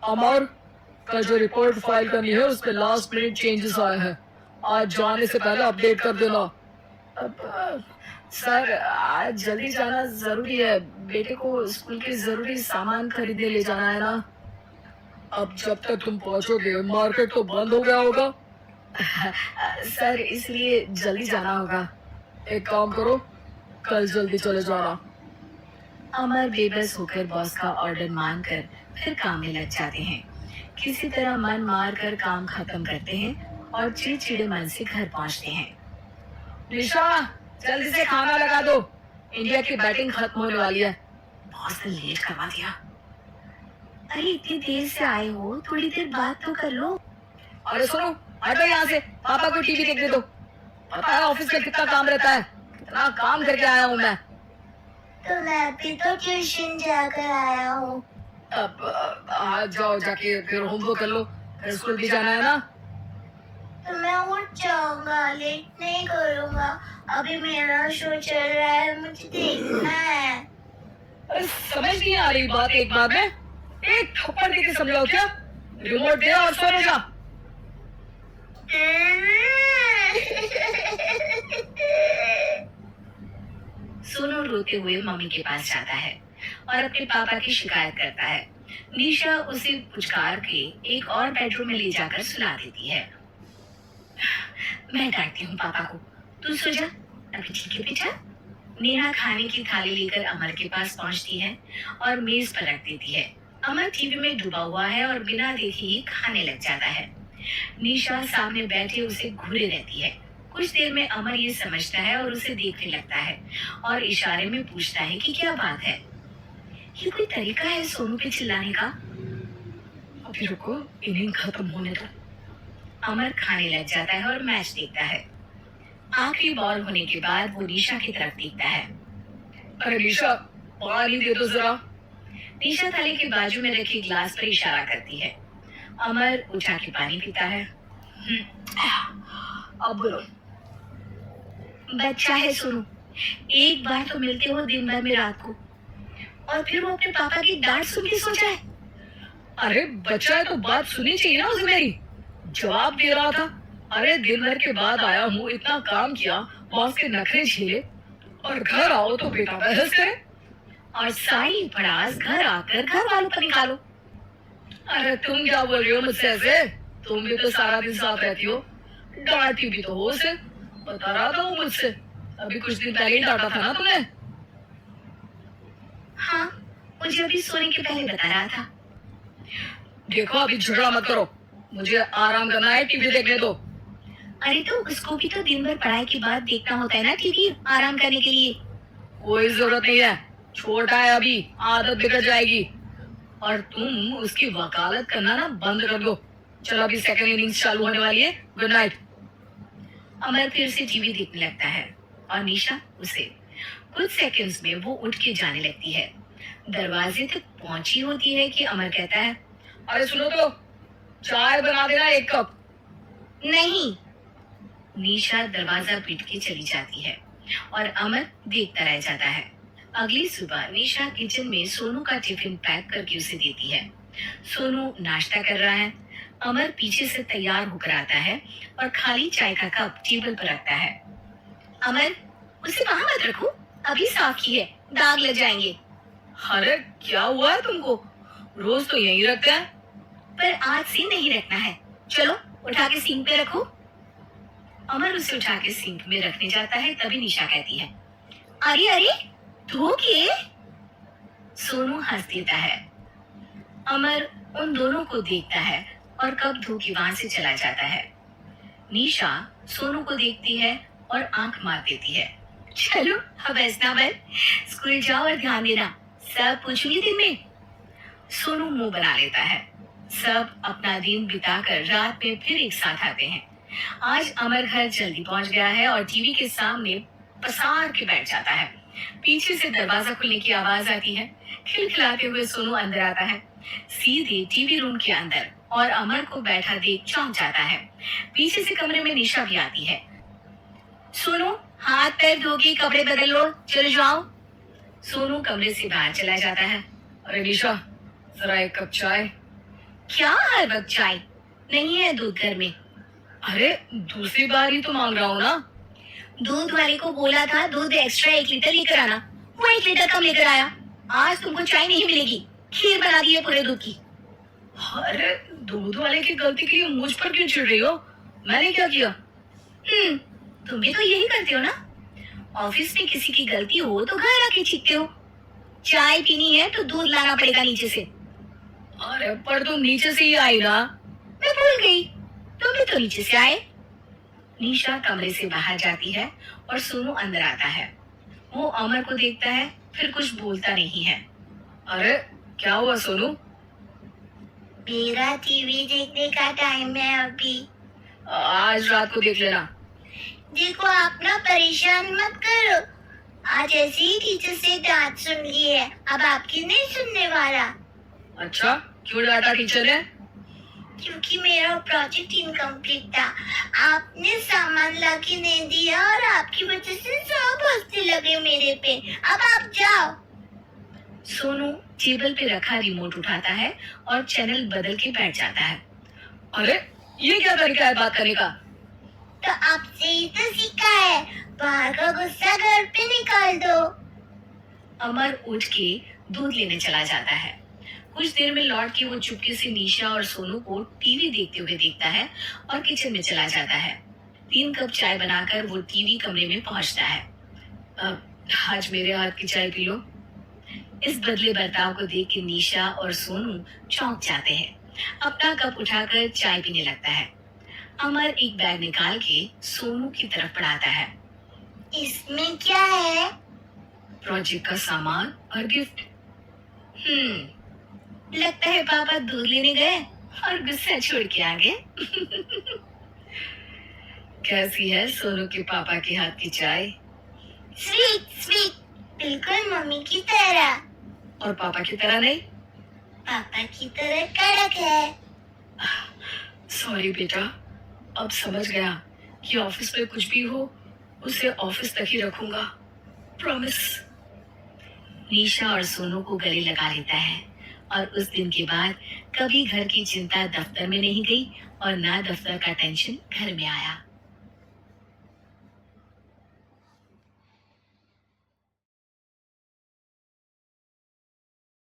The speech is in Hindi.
अमर, कल जो रिपोर्ट फाइल करनी है उस पे लास्ट मिनट चेंजेस आए हैं। आज जाने से पहले अपडेट कर देना। सर आज जल्दी जाना जरूरी है, बेटे को स्कूल के जरूरी सामान खरीदने ले जाना है ना। अब जब तक तुम पहुंचोगे मार्केट तो बंद हो गया होगा। सर इसलिए जल्दी जाना होगा। एक काम करो, कल जल्दी चले जाना। अमर बेबस होकर बॉस का ऑर्डर मानकर फिर काम में लग जाते हैं। किसी तरह मन मार कर काम खत्म करते हैं और चिड़चिड़े मन से घर पहुंचते हैं। निशा, जल्दी से खाना लगा दो, इंडिया की बैटिंग खत्म होने वाली है। बॉस ने लेट करवा दिया। अरे इतनी देर से आए हो, थोड़ी देर बात तो कर लो। अरे सुनो, हटो यहाँ से, पापा को टीवी देखने दो। पता है ऑफिस में कितना काम रहता है, कितना काम करके आया हूँ मैं। तो मैं भी तो ट्यूशन जाकर आया हूँ। अब आज जाओ, जाके फिर होमवर्क कर लो, फिर स्कूल भी जाना है ना। तो मैं उठ जाऊंगा, लेट नहीं करूंगा। अभी मेरा शो चल रहा है, मुझे देखना है। अरे समझ नहीं आ रही बात एक बार में, एक थप्पड़ देके समझाओ क्या। रिमोट दे और सो जा। सोनू रोते हुए मम्मी के पास जाता है और अपने पापा की शिकायत करता है। निशा उसे पुचकार के एक और बेडरूम में ले जाकर सुला देती है। मैं डांटती हूँ पापा को, तू सो जा। अभी ठीक है बेटा। नेहा खाने की थाली लेकर अमर के पास पहुंचती है और मेज पर रख देती है। अमर टीवी में डूबा हुआ है और बिना देखे ही खाने लग जाता है। निशा सामने बैठे उसे घूरे रहती है। कुछ देर में अमर ये समझता है और उसे देखने लगता है और इशारे में पूछता है कि क्या बात है। ये कोई तरीका है सोनू पे चिल्लाने का? अभी रुको, इनिंग खत्म होने दो। अमर खाने लग जाता है और मैच देखता है। आखिरी बॉल होने के बाद वो निशा की तरफ देखता है। अरे निशा, पानी दे दो जरा। निशा थाली के बाजू में रखी ग्लास पर इशारा करती है। अमर उठा के पानी पीता है। अब बोलो। बच्चा है सोनू, एक बार तो मिलते हो दिन भर में रात को, और फिर वो अपने पापा की डांट सुन के सो जाए। अरे बच्चा है तो बात सुनी चाहिए ना उसे मेरी। जवाब दे रहा था। अरे दिन भर के बाद आया हूँ, इतना काम किया, बॉस के नखरे झेले, और घर आओ तो बेटा बहस करे और सारी भड़ास घर आकर घर वालों पर निकालो। अरे तुम क्या बोल रही हो मुझसे ऐसे? तुम भी तो सारा दिन साथ रहती हो, डांटती भी तो हो उसे। बता रहा था वो मुझसे, अभी कुछ दिन पहले ही डांटा था ना तुमने। हाँ, मुझे अभी सोने के पहले बता रहा था। देखो अभी झगड़ा मत करो, मुझे आराम करना है, टीवी देखने दो। अरे तो उसको भी तो दिन भर पढ़ाई के बाद देखना होता है ना टीवी, आराम करने के लिए। कोई जरूरत नहीं है, छोटा है अभी, आदत बिगड़ जाएगी। और तुम उसकी वकालत करना ना बंद कर दो। चलो अभी सेकंड इनिंग्स चालू होने वाली है, गुड नाइट। अमर फिर से टीवी देखने लगता है और निशा उसे। कुछ सेकंड्स में वो उठ के जाने लगती है। दरवाजे तक पहुंची होती है कि अमर कहता है, अरे सुनो तो, चाय बना देना 1 कप। नहीं। निशा दरवाजा पीट के चली जाती है और अमर देखता रह जाता है। अगली सुबह निशा किचन में सोनू का टिफिन पैक करके उसे देती है। सोनू नाश्ता कर रहा है। अमर पीछे से तैयार होकर आता है और खाली चाय का कप टेबल पर रखता है। अमर, उसे वहां मत रखो, अभी साफ की है, दाग लग जाएंगे। अरे क्या हुआ है तुमको? रोज तो यही रखता है। पर आज से नहीं रखना है, चलो उठा के सिंक पे रखो। अमर उसे उठा के सिंक में रखने जाता है, तभी निशा कहती है, अरे अरे धो के। सोनू हंस देता है। अमर उन दोनों को देखता है और कप धो के वहां से चला जाता है। निशा सोनू को देखती है और आंख मार देती है। चलो अब ऐसा बन, स्कूल जाओ और ध्यान देना, सब पूछूंगी दिन में। सोनू मुंह बना लेता है। सब अपना दिन बिताकर रात में फिर एक साथ आते हैं। आज अमर घर जल्दी पहुंच गया है और टीवी के सामने पसार के बैठ जाता है। पीछे से दरवाजा खुलने की आवाज आती है। खिलखिलाते हुए सोनू अंदर आता है, सीधे टीवी रूम के अंदर, और अमर को बैठा देख चौंक जाता है। पीछे से कमरे में निशा भी आती है। सोनू, हाथ पैर धो के कपड़े बदल लो, चले जाओ। सोनू कमरे से बाहर चला जाता है। अरे निशा, जरा 1 कप चाय। क्या हर वक्त चाय? नहीं है दूध घर में। अरे दूसरी बार ही तो मांग रहा हूँ ना। दूध वाले को बोला था दूध एक्स्ट्रा 1 लीटर लेकर आना, वो 1 लीटर कम लेकर आया। आज तुमको चाय नहीं मिलेगी, खीर बना दी है पूरे दूध की। अरे दूध वाले की गलती के लिए मुझ पर क्यों चिढ़ रही हो? मैंने क्या किया? तुम भी तो यही करते हो ना। ऑफिस में किसी की गलती हो तो घर आके चीखते हो। चाय पीनी है तो दूध लाना पड़ेगा नीचे से। अरे पर तुम नीचे से ही आई ना। मैं भूल गई, तुम भी तो नीचे से आए। निशा कमरे से बाहर जाती है और सोनू अंदर आता है। वो अमर को देखता है, फिर कुछ बोलता नहीं है। अरे क्या हुआ सोनू? मेरा टीवी देखने का टाइम है अभी। आज रात को देख लेना। देखो आप ना परेशान मत करो। आज ऐसे ही टीचर से डांट सुन ली है, अब आपकी नहीं सुनने वाला। अच्छा क्यों डांटा टीचर ने? क्योंकि मेरा प्रोजेक्ट इनकम्प्लीट था। आपने सामान लाके नहीं दिया और आपकी वजह से सब हंसने लगे मेरे पे। अब आप जाओ। सोनू टेबल पे रखा रिमोट उठाता है और चैनल बदल के बैठ जाता है। अरे ये क्या तरीका है बात करने का? तो आपसे ही तो सीखा है, बाहर का गुस्सा घर पे निकाल दो। अमर उठ के दूध लेने चला जाता है। कुछ देर में लौट के वो चुपके से निशा और सोनू को टीवी देखते हुए देखता है और किचन में चला जाता है। 3 कप चाय बनाकर वो टीवी कमरे में पहुंचता है। आज मेरे हाथ की चाय पी लो। इस बदले बर्ताव को देख के निशा और सोनू चौंक जाते हैं। अपना कप उठाकर चाय पीने लगता है। अमर एक बैग निकाल के सोनू की तरफ बढ़ाता है। इसमें क्या है? प्रोजेक्ट का सामान और गिफ्ट। लगता है पापा दूध लेने गए और गुस्सा छोड़ के आ गए। कैसी है सोनू के पापा के हाथ की चाय? स्वीट स्वीट, बिल्कुल मम्मी की तरह। और पापा की तरह नहीं? पापा की तरह कड़क है। सॉरी बेटा, अब समझ गया कि ऑफिस में कुछ भी हो उसे ऑफिस तक ही रखूंगा। प्रॉमिस। निशा और सोनू को गले लगा लेता है और उस दिन के बाद कभी घर की चिंता दफ्तर में नहीं गई और ना दफ्तर का टेंशन घर में आया।